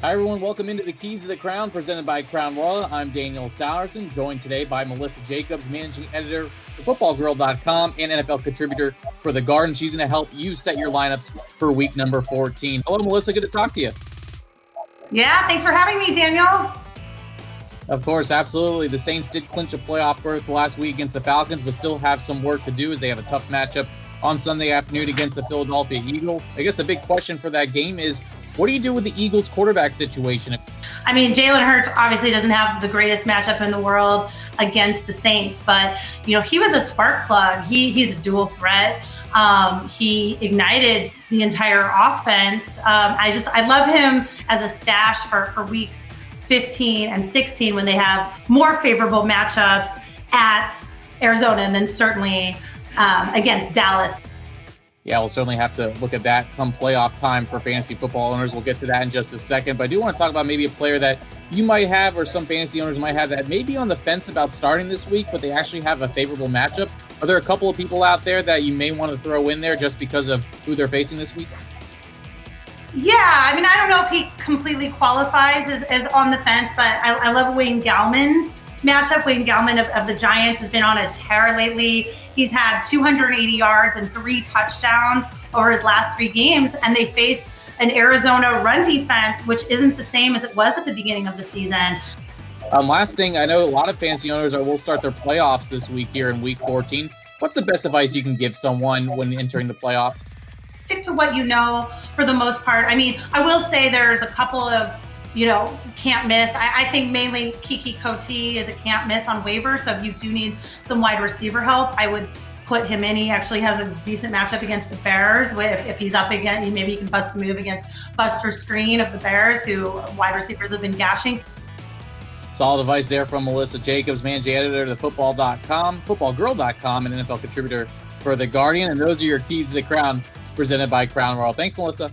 Hi, everyone. Welcome into the Keys of the Crown, presented by Crown Royal. I'm Daniel Sallerson, joined today by Melissa Jacobs, managing editor for footballgirl.com and NFL contributor for The Garden. She's going to help you set your lineups for week number 14. Hello, Melissa. Good to talk to you. Yeah, thanks for having me, Daniel. Of course, absolutely. The Saints did clinch a playoff berth last week against the Falcons, but still have some work to do as they have a tough matchup on Sunday afternoon against the Philadelphia Eagles. I guess the big question for that game is, what do you do with the Eagles quarterback situation? I mean, Jalen Hurts obviously doesn't have the greatest matchup in the world against the Saints, but, he was a spark plug. He's a dual threat. He ignited the entire offense. I love him as a stash for weeks 15 and 16 when they have more favorable matchups at Arizona and then certainly against Dallas. Yeah, we'll certainly have to look at that come playoff time for fantasy football owners. We'll get to that in just a second. But I do want to talk about maybe a player that you might have or some fantasy owners might have that may be on the fence about starting this week, but they actually have a favorable matchup. Are there a couple of people out there that you may want to throw in there just because of who they're facing this week? Yeah, I mean, I don't know if he completely qualifies as on the fence, but I love Wayne Gallman's matchup. Wayne Gallman of the Giants has been on a tear lately. He's had 280 yards and 3 touchdowns over his last 3 games, and they face an Arizona run defense, which isn't the same as it was at the beginning of the season. Last thing, I know a lot of fantasy owners will start their playoffs this week here in week 14. What's the best advice you can give someone when entering the playoffs? Stick to what you know for the most part. I mean, I will say there's a couple of can't miss. I think mainly Kiki Coty is a can't miss on waivers. So if you do need some wide receiver help, I would put him in. He actually has a decent matchup against the Bears. If he's up again, maybe he can bust a move against Buster Screen of the Bears, who wide receivers have been gashing. Solid advice there from Melissa Jacobs, managing editor to footballgirl.com, and NFL contributor for The Guardian. And those are your Keys to the Crown, presented by Crown Royal. Thanks, Melissa.